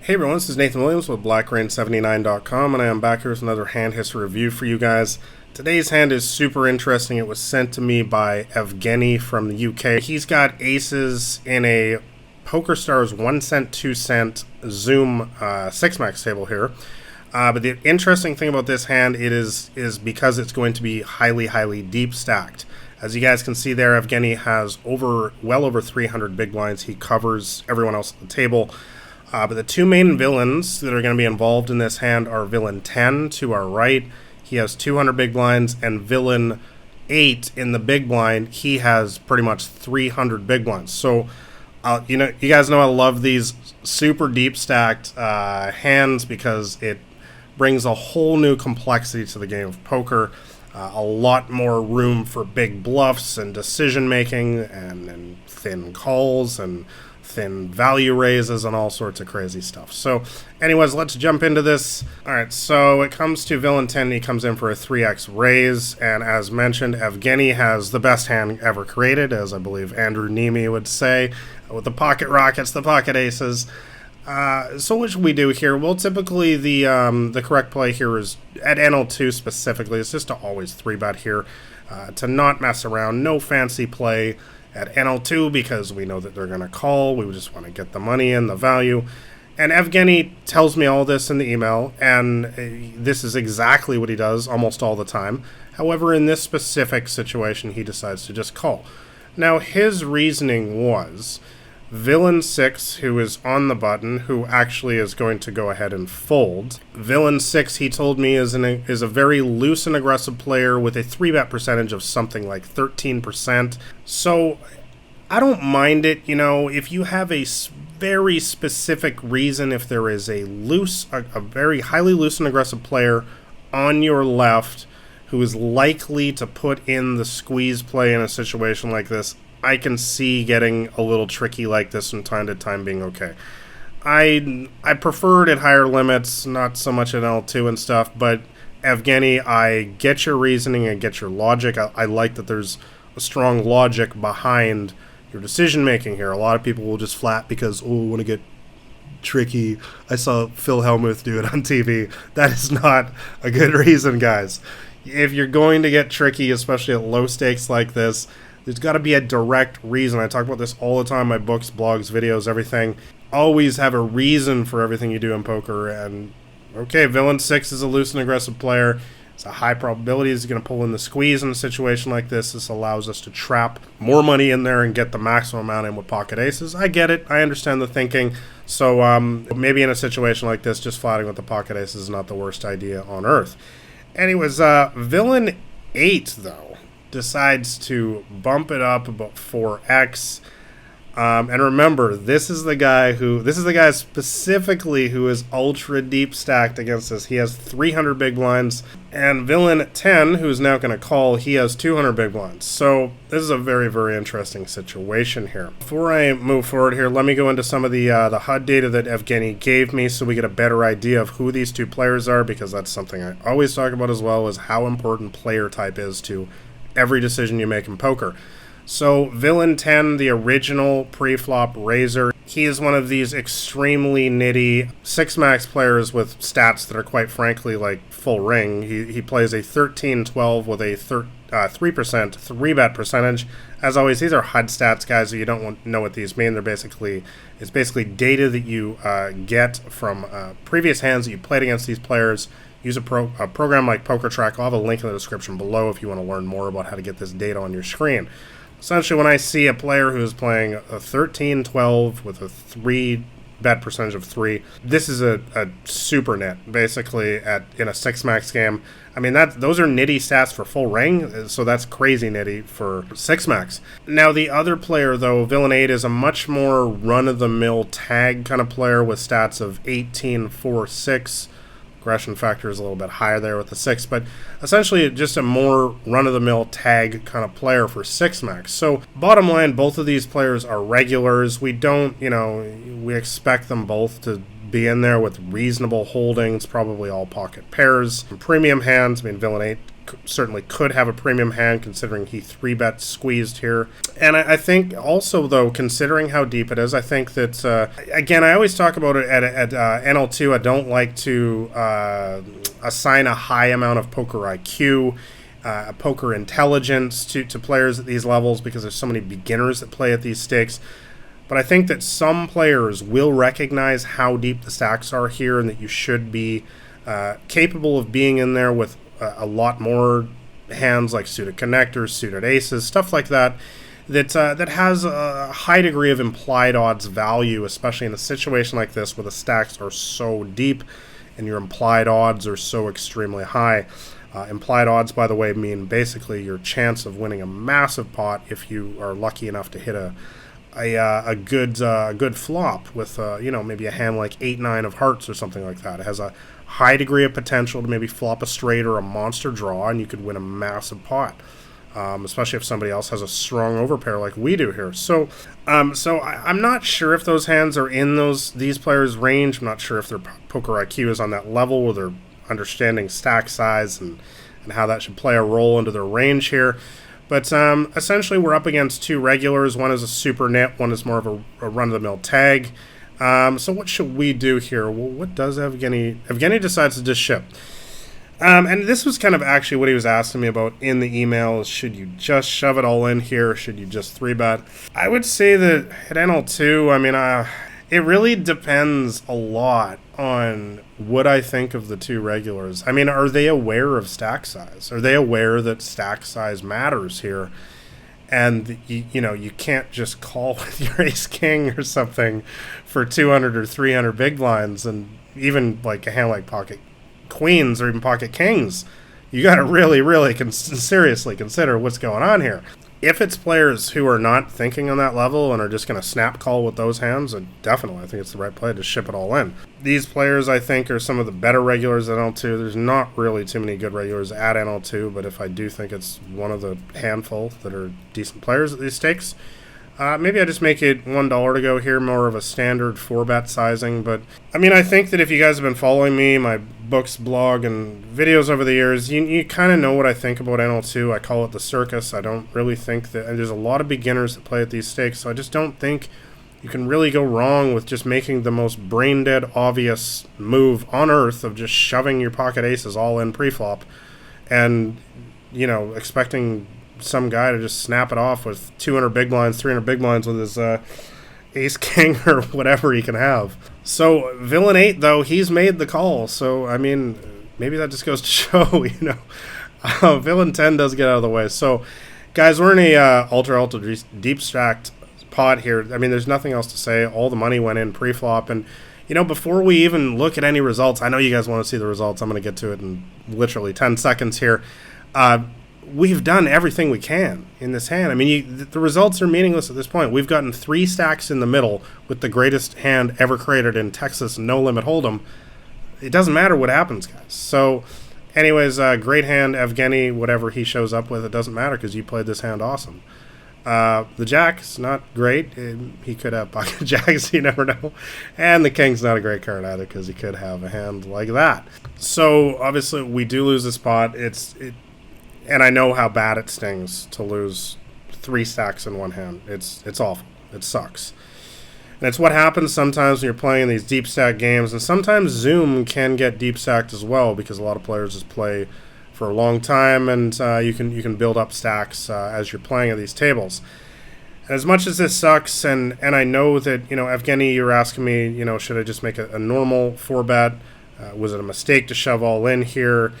Hey everyone, this is Nathan Williams with BlackRain79.com, and I am back here with another hand history review for you guys. Today's hand is super interesting. It was sent to me by Evgeny from the UK. He's got aces in a PokerStars 1 cent, 2 cent Zoom 6-max table here. But the interesting thing about this hand is because it's going to be highly deep stacked. As you guys can see there, Evgeny has well over 300 big blinds. He covers everyone else at the table. But the two main villains that are going to be involved in this hand are villain 10 to our right. He has 200 big blinds, and villain 8 in the big blind, he has pretty much 300 big blinds. So, you guys know I love these super deep stacked hands because it brings a whole new complexity to the game of poker. A lot more room for big bluffs and decision making and thin calls and thin value raises and all sorts of crazy stuff. So anyways, let's jump into this. Alright, so it comes to villain 10. He comes in for a 3x raise, and as mentioned, Evgeny has the best hand ever created, as I believe Andrew Nemi would say, with the pocket rockets, the pocket aces. So what should we do here? Well, typically the correct play here is at NL2 specifically. It's just to always 3-bet here, to not mess around. No fancy play at NL2 because we know that they're going to call. We just want to get the money in, the value. And Evgeny tells me all this in the email, and this is exactly what he does almost all the time. However, in this specific situation, he decides to just call. Now, his reasoning was villain 6, who is on the button, who actually is going to go ahead and fold. Villain 6, he told me, is a very loose and aggressive player with a 3-bet percentage of something like 13%. So I don't mind it, if you have a very specific reason, if there is a very highly loose and aggressive player on your left who is likely to put in the squeeze play in a situation like this, I can see getting a little tricky like this from time to time being okay. I prefer it at higher limits, not so much at L2 and stuff, but Evgeny, I get your reasoning, I get your logic. I like that there's a strong logic behind your decision making here. A lot of people will just flat because, I want to get tricky. I saw Phil Hellmuth do it on TV. That is not a good reason, guys. If you're going to get tricky, especially at low stakes like this, there's got to be a direct reason. I talk about this all the time in my books, blogs, videos, everything. Always have a reason for everything you do in poker. And, okay, villain 6 is a loose and aggressive player. It's a high probability he's going to pull in the squeeze in a situation like this. This allows us to trap more money in there and get the maximum amount in with pocket aces. I get it. I understand the thinking. So maybe in a situation like this, just flatting with the pocket aces is not the worst idea on earth. Anyways, villain 8, though, decides to bump it up about 4x. And remember, this is the guy specifically who is ultra deep stacked against us. He has 300 big blinds, and villain 10, who's now going to call, he has 200 big blinds. So this is a very interesting situation here. Before I move forward here, let me go into some of the HUD data that Evgeny gave me so we get a better idea of who these two players are, because that's something I always talk about as well, is how important player type is to every decision you make in poker. So villain 10, the original preflop raiser, he is one of these extremely nitty 6-max players with stats that are quite frankly like full ring. He plays a 13-12 with a 3% 3-bet percentage. As always, these are HUD stats, guys, so you don't know what these mean. It's basically data that you get from previous hands that you played against these players. Use a program like PokerTrack. I'll have a link in the description below if you want to learn more about how to get this data on your screen. Essentially, when I see a player who is playing a 13-12 with a 3-bet percentage of 3, this is a super nit, basically, in a 6-max game. I mean, those are nitty stats for full ring, so that's crazy nitty for 6-max. Now, the other player, though, villain 8, is a much more run-of-the-mill tag kind of player with stats of 18-4-6. Aggression factor is a little bit higher there with the 6, but essentially just a more run-of-the-mill tag kind of player for 6-max. So bottom line, both of these players are regulars. We don't, we expect them both to be in there with reasonable holdings, probably all pocket pairs. Premium hands, villain 8 certainly could have a premium hand considering he 3-bet squeezed here. And I think also, though, considering how deep it is, I think that, again, I always talk about it at NL2. I don't like to assign a high amount of poker IQ, poker intelligence to players at these levels because there's so many beginners that play at these stakes. But I think that some players will recognize how deep the stacks are here and that you should be capable of being in there with a lot more hands like suited connectors, suited aces, stuff like that, that has a high degree of implied odds value, especially in a situation like this where the stacks are so deep and your implied odds are so extremely high. Implied odds, by the way, mean basically your chance of winning a massive pot if you are lucky enough to hit a good flop with maybe a hand like 8-9 of hearts or something like that. It has a high degree of potential to maybe flop a straight or a monster draw, and you could win a massive pot, especially if somebody else has a strong overpair like we do here. So I'm not sure if those hands are in these players' range. I'm not sure if their poker IQ is on that level where they're understanding stack size and how that should play a role into their range here. But essentially, we're up against two regulars. One is a super nit. One is more of a run-of-the-mill tag. So what should we do here? Well, what does Evgeny? Evgeny decides to just ship. And this was kind of actually what he was asking me about in the email. Is should you just shove it all in here? Or should you just 3-bet? I would say that at NL2, I mean, it really depends a lot on what I think of the two regulars. I mean, are they aware of stack size? Are they aware that stack size matters here? And, you can't just call with your ace-king or something for 200 or 300 big blinds, and even like a hand like pocket queens or even pocket kings. You got to really, really seriously consider what's going on here. If it's players who are not thinking on that level and are just going to snap call with those hands, then definitely I think it's the right play to ship it all in. These players, I think, are some of the better regulars at NL2. There's not really too many good regulars at NL2, but if I do think it's one of the handful that are decent players at these stakes, maybe I just make it $1 to go here, more of a standard 4-bet sizing. But, I mean, I think that if you guys have been following me, my books, blog, and videos over the years, you kind of know what I think about NL2. I call it the circus. I don't really think that, and there's a lot of beginners that play at these stakes, so I just don't think you can really go wrong with just making the most brain-dead obvious move on earth of just shoving your pocket aces all in pre-flop and, expecting some guy to just snap it off with 200 big blinds, 300 big blinds with his ace king or whatever he can have. So villain 8, though, he's made the call. So I mean, maybe that just goes to show, villain 10 does get out of the way. So guys, we're in a ultra deep stacked pot here. I mean, there's nothing else to say. All the money went in pre-flop, and before we even look at any results, I know you guys want to see the results. I'm going to get to it in literally 10 seconds here. We've done everything we can in this hand. I mean, the results are meaningless at this point. We've gotten 3 stacks in the middle with the greatest hand ever created in Texas No Limit Hold'em. It doesn't matter what happens, guys. So, anyways, great hand, Evgeny, whatever he shows up with, it doesn't matter because you played this hand awesome. The jack's not great. He could have pocket jacks, you never know. And the king's not a great card either because he could have a hand like that. So, obviously, we do lose this pot. And I know how bad it stings to lose 3 stacks in one hand. It's awful. It sucks. And it's what happens sometimes when you're playing these deep stack games. And sometimes Zoom can get deep stacked as well because a lot of players just play for a long time, and you can build up stacks as you're playing at these tables. And as much as this sucks, and I know that Evgeny, you're asking me, should I just make a normal 4-bet? Was it a mistake to shove all in here?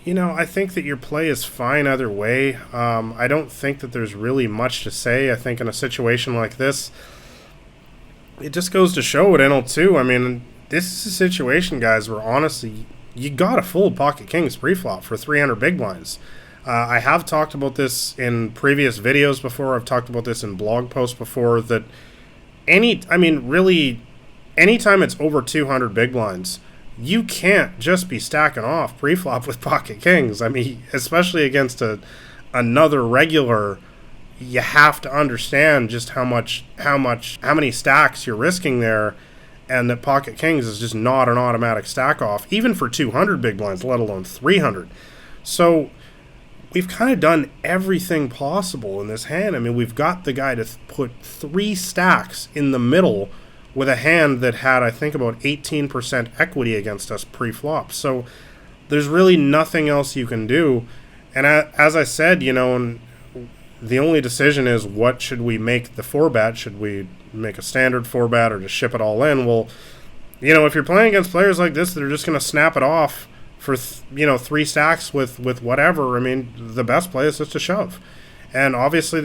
I think that your play is fine either way. I don't think that there's really much to say. I think in a situation like this, it just goes to show at NL2. I mean, this is a situation, guys, where honestly, you got a full pocket kings pre-flop for 300 big blinds. I have talked about this in previous videos before. I've talked about this in blog posts before, that really, anytime it's over 200 big blinds, you can't just be stacking off pre-flop with pocket kings. I mean, especially against another regular, you have to understand just how many stacks you're risking there, and that pocket kings is just not an automatic stack off, even for 200 big blinds, let alone 300. So we've kind of done everything possible in this hand. I mean, we've got the guy to put 3 stacks in the middle with a hand that had, I think, about 18% equity against us pre-flop. So there's really nothing else you can do. And as I said, you know, the only decision is, what should we make the 4-bet? Should we make a standard 4-bet or just ship it all in? Well, you know, if you're playing against players like this, they're just going to snap it off for, 3 stacks with whatever. I mean, the best play is just to shove. And obviously,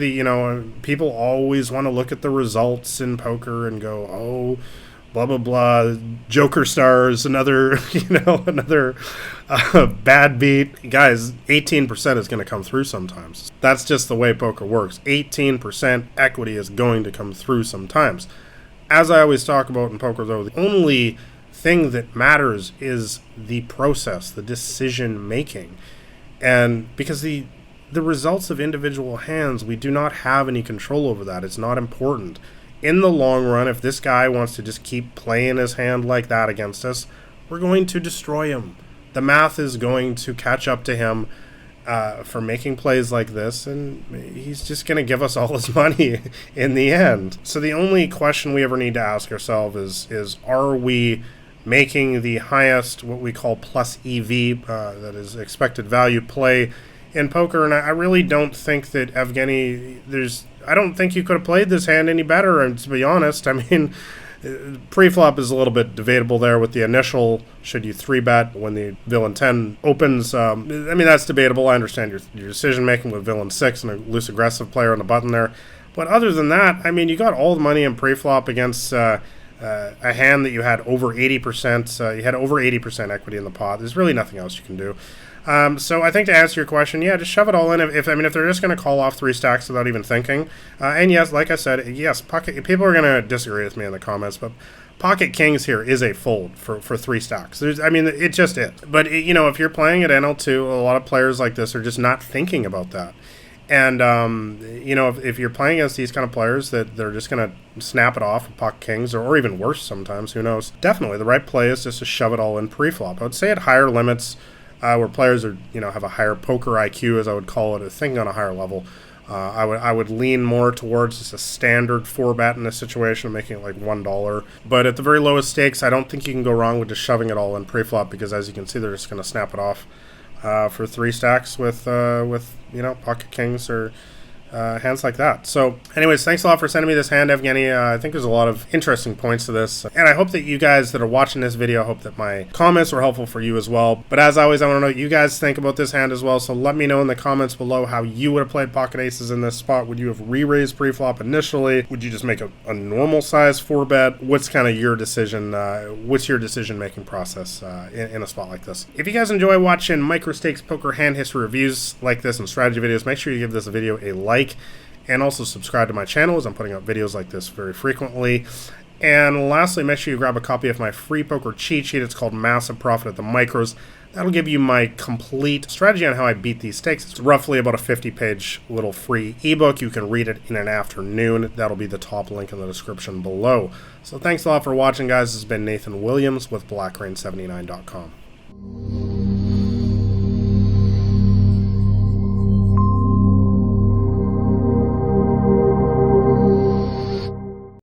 people always want to look at the results in poker and go, oh, blah, blah, blah, Joker stars, another bad beat. Guys, 18% is going to come through sometimes. That's just the way poker works. 18% equity is going to come through sometimes. As I always talk about in poker, though, the only thing that matters is the process, the decision making. And because the results of individual hands, we do not have any control over that. It's not important. In the long run, if this guy wants to just keep playing his hand like that against us, we're going to destroy him. The math is going to catch up to him for making plays like this, and he's just going to give us all his money in the end. So the only question we ever need to ask ourselves is are we making the highest, what we call plus EV, that is expected value play in poker? And I really don't think that Evgeny, I don't think you could have played this hand any better. And to be honest, I mean, pre-flop is a little bit debatable there with the initial, should you 3-bet when the villain 10 opens. I mean, that's debatable. I understand your decision making with villain 6 and a loose aggressive player on the button there. But other than that, I mean, you got all the money in pre-flop against a hand that you had over 80%. You had over 80% equity in the pot. There's really nothing else you can do. So I think to answer your question, yeah, just shove it all in. If they're just going to call off 3 stacks without even thinking, and yes, like I said, yes, people are going to disagree with me in the comments, but pocket kings here is a fold for 3 stacks. It just is. But if you're playing at NL2, a lot of players like this are just not thinking about that. And if you're playing against these kind of players that they're just going to snap it off with pocket kings, or even worse sometimes, who knows? Definitely, the right play is just to shove it all in pre-flop. I would say at higher limits, where players are, have a higher poker IQ, as I would call it, or thinking on a higher level, I would lean more towards just a standard 4-bet in this situation, making it like $1. But at the very lowest stakes, I don't think you can go wrong with just shoving it all in pre-flop, because as you can see, they're just going to snap it off for 3 stacks with pocket kings or hands like that. So anyways, thanks a lot for sending me this hand, Evgeny. I think there's a lot of interesting points to this, and I hope that you guys that are watching this video, I hope that my comments were helpful for you as well. But as always, I want to know what you guys think about this hand as well, so let me know in the comments below how you would have played pocket aces in this spot. Would you have re-raised pre-flop initially? Would you just make a normal size 4-bet? What's kind of your decision, what's your decision making process in a spot like this? If you guys enjoy watching micro stakes poker hand history reviews like this and strategy videos, make sure you give this video a like, and also subscribe to my channel, as I'm putting out videos like this very frequently. And lastly, make sure you grab a copy of my free poker cheat sheet. It's called Massive Profit at the Micros. That'll give you my complete strategy on how I beat these stakes. It's roughly about a 50-page little free ebook. You can read it in an afternoon. That'll be the top link in the description below. So thanks a lot for watching, guys. This has been Nathan Williams with BlackRain79.com.